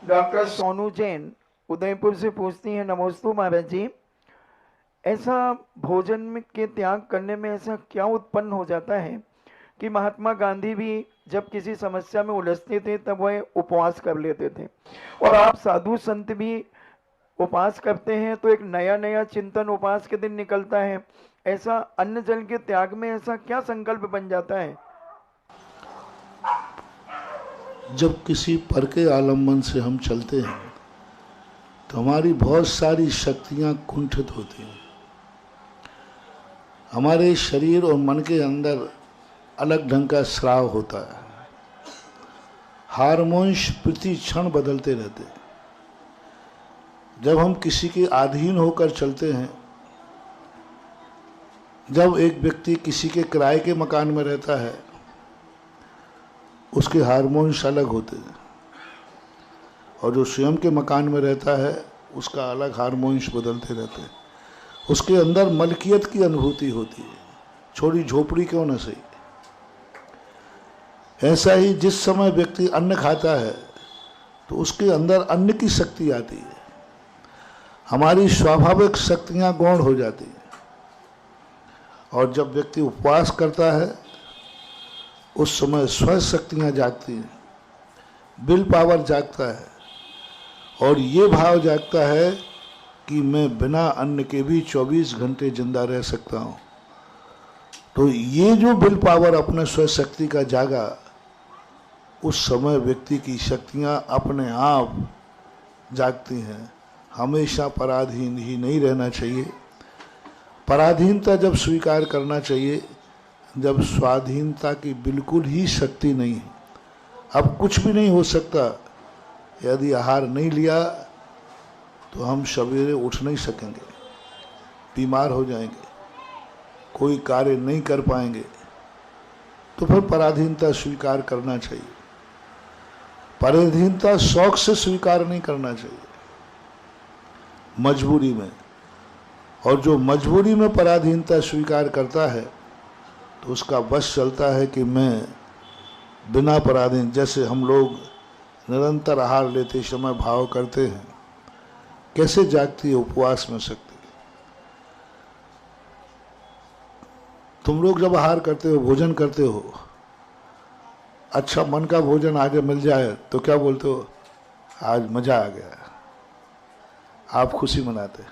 Doctor Sonu Jain Udaipur से पूछती हैं, नमोस्तु महाराज जी। ऐसा भोजन में के त्याग करने में ऐसा क्या उत्पन्न हो जाता है कि महात्मा गांधी भी जब किसी समस्या में उलझते थे तब वह उपवास कर लेते थे, और आप साधु संत भी उपवास करते हैं, तो एक नया नया चिंतन उपवास के दिन निकलता है। ऐसा अन्न जल के त्याग में ऐसा क्या संकल्प बन जाता है? जब किसी पर के आलम्बन से हम चलते हैं तो हमारी बहुत सारी शक्तियां कुंठित होती हैं। हमारे शरीर और मन के अंदर अलग ढंग का स्राव होता है। हार्मोन्स प्रति क्षण बदलते रहते हैं। जब हम किसी के अधीन होकर चलते हैं, जब एक व्यक्ति किसी के किराए के मकान में रहता है, उसके हार्मोन्स अलग होते हैं, और जो स्वयं के मकान में रहता है उसका अलग हार्मोन्स बदलते रहते हैं। उसके अंदर मलकियत की अनुभूति होती है, छोटी झोपड़ी क्यों न सही। ऐसा ही जिस समय व्यक्ति अन्न खाता है तो उसके अंदर अन्न की शक्ति आती है, हमारी स्वाभाविक शक्तियां गौण हो जाती हैं। और जब व्यक्ति उपवास करता है उस समय स्व शक्तियां जागती हैं, विल पावर जागता है, और ये भाव जागता है कि मैं बिना अन्न के भी 24 घंटे जिंदा रह सकता हूँ। तो ये जो विल पावर अपने स्व शक्ति का जागा, उस समय व्यक्ति की शक्तियाँ अपने आप जागती हैं। हमेशा पराधीन ही नहीं रहना चाहिए। पराधीनता जब स्वीकार करना चाहिए जब स्वाधीनता की बिल्कुल ही शक्ति नहीं है। अब कुछ भी नहीं हो सकता। यदि आहार नहीं लिया तो हम सवेरे उठ नहीं सकेंगे, बीमार हो जाएंगे, कोई कार्य नहीं कर पाएंगे। तो फिर पराधीनता स्वीकार करना चाहिए। पराधीनता शौक से स्वीकार नहीं करना चाहिए, मजबूरी में। और जो मजबूरी में पराधीनता स्वीकार करता है तो उसका बस चलता है कि मैं बिना पराधीन, जैसे हम लोग निरंतर आहार लेते समय भाव करते हैं, कैसे जागती है उपवास में शक्ति। तुम लोग जब आहार करते हो, भोजन करते हो, अच्छा मन का भोजन आगे मिल जाए तो क्या बोलते हो? आज मजा आ गया। आप खुशी मनाते,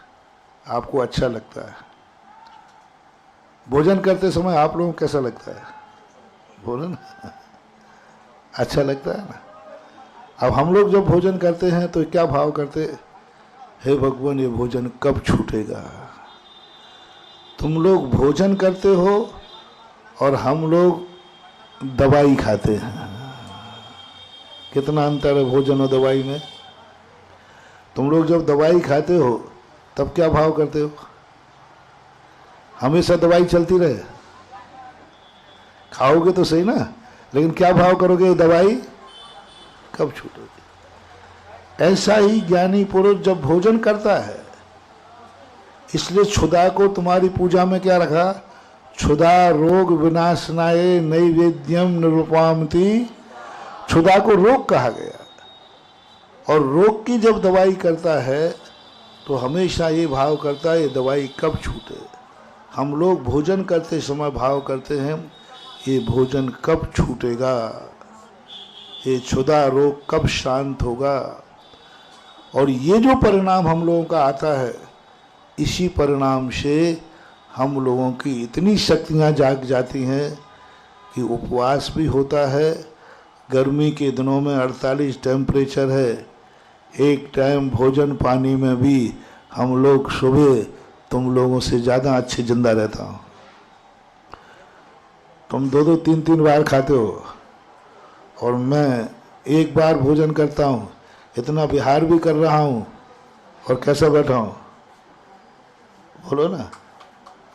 आपको अच्छा लगता है। भोजन करते समय आप लोगों को कैसा लगता है? बोलो ना, अच्छा लगता है ना। अब हम लोग जब भोजन करते हैं तो क्या भाव करते? हे भगवान, ये भोजन कब छूटेगा। तुम लोग भोजन करते हो और हम लोग दवाई खाते हैं। कितना अंतर है भोजन और दवाई में। तुम लोग जब दवाई खाते हो तब क्या भाव करते हो? हमेशा दवाई चलती रहे, खाओगे तो सही ना, लेकिन क्या भाव करोगे? दवाई कब छूटेगी। ऐसा ही ज्ञानी पुरुष जब भोजन करता है, इसलिए क्षुधा को तुम्हारी पूजा में क्या रखा? क्षुधा रोग विनाशनाय नैवेद्यम निरुपामति। क्षुधा को रोग कहा गया। और रोग की जब दवाई करता है तो हमेशा ये भाव करता है ये दवाई कब छूटे। हम लोग भोजन करते समय भाव करते हैं ये भोजन कब छूटेगा, ये क्षुधा रोग कब शांत होगा। और ये जो परिणाम हम लोगों का आता है, इसी परिणाम से हम लोगों की इतनी शक्तियाँ जाग जाती हैं कि उपवास भी होता है। गर्मी के दिनों में 48 टेम्परेचर है, एक टाइम भोजन पानी में भी हम लोग सुबह तुम लोगों से ज़्यादा अच्छे जिंदा रहता हूँ। तुम 2-2 3-3 बार खाते हो और मैं एक बार भोजन करता हूँ। इतना विहार भी कर रहा हूँ और कैसा बैठा हूँ, बोलो ना,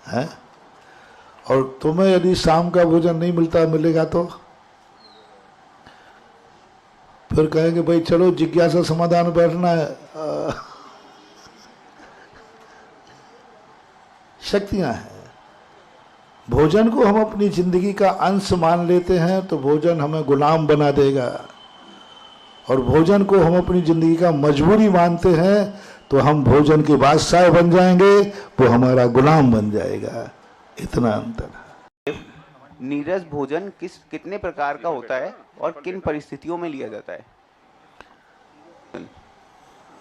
है। और तुम्हें यदि शाम का भोजन नहीं मिलेगा तो फिर कहेंगे भाई चलो जिज्ञासा समाधान बैठना है। शक्तियां हैं। भोजन को हम अपनी जिंदगी का अंश मान लेते हैं तो भोजन हमें गुलाम बना देगा। और भोजन को हम अपनी जिंदगी का मजबूरी मानते हैं तो हम भोजन के बादशाह बन जाएंगे, वो हमारा गुलाम बन जाएगा। इतना अंतर है। नीरस भोजन कितने प्रकार का होता है और किन परिस्थितियों में लिया जाता है?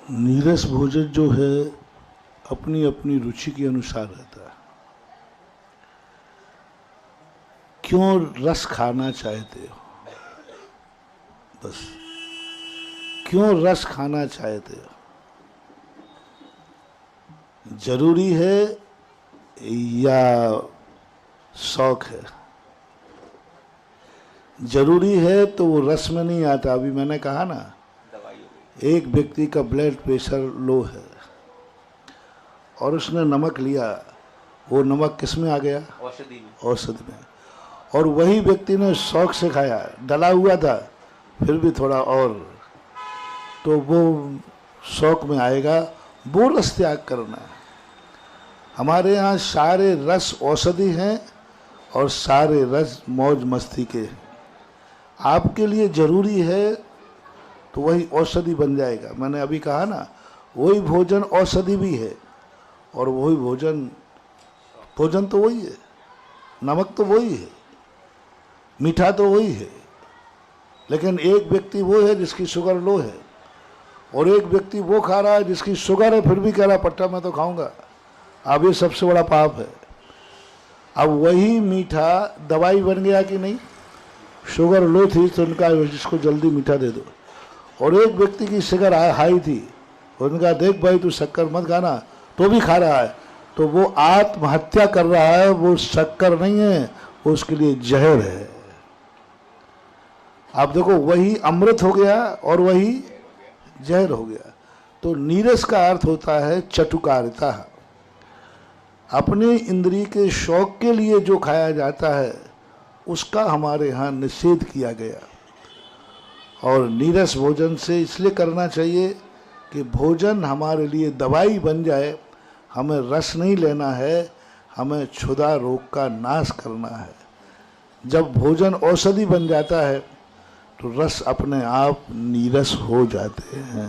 नीरस भोजन जो है अपनी अपनी रुचि के अनुसार रहता है। क्यों रस खाना चाहते हो, बस क्यों रस खाना चाहते हो, जरूरी है या शौक है? जरूरी है तो वो रस में नहीं आता। अभी मैंने कहा ना, एक व्यक्ति का ब्लड प्रेशर लो है और उसने नमक लिया, वो नमक किस में आ गया? औषधि में। औषधि में। और वही व्यक्ति ने शौक से खाया, डला हुआ था फिर भी थोड़ा और, तो वो शौक में आएगा। वो रस त्याग करना है। हमारे यहाँ सारे रस औषधि हैं और सारे रस मौज मस्ती के हैं। आपके लिए जरूरी है तो वही औषधि बन जाएगा। मैंने अभी कहा ना, वही भोजन औषधि भी है और वही भोजन तो वही है, नमक तो वही है, मीठा तो वही है। लेकिन एक व्यक्ति वो है जिसकी शुगर लो है और एक व्यक्ति वो खा रहा है जिसकी शुगर है फिर भी कह रहा पट्टा मैं तो खाऊंगा। अब ये सबसे बड़ा पाप है। अब वही मीठा दवाई बन गया कि नहीं? शुगर लो थी तो उनका जिसको जल्दी मीठा दे दो, और एक व्यक्ति की शुगर हाई थी, उनका देख भाई तू शक्कर मत खाना, तो भी खा रहा है, तो वो आत्महत्या कर रहा है। वो शक्कर नहीं है, वो उसके लिए जहर है। आप देखो, वही अमृत हो गया और वही जहर हो गया। तो नीरस का अर्थ होता है चटुकारिता। अपने इंद्रिय के शौक के लिए जो खाया जाता है उसका हमारे यहाँ निषेध किया गया। और नीरस भोजन से इसलिए करना चाहिए कि भोजन हमारे लिए दवाई बन जाए। हमें रस नहीं लेना है, हमें क्षुधा रोग का नाश करना है। जब भोजन औषधि बन जाता है तो रस अपने आप नीरस हो जाते हैं।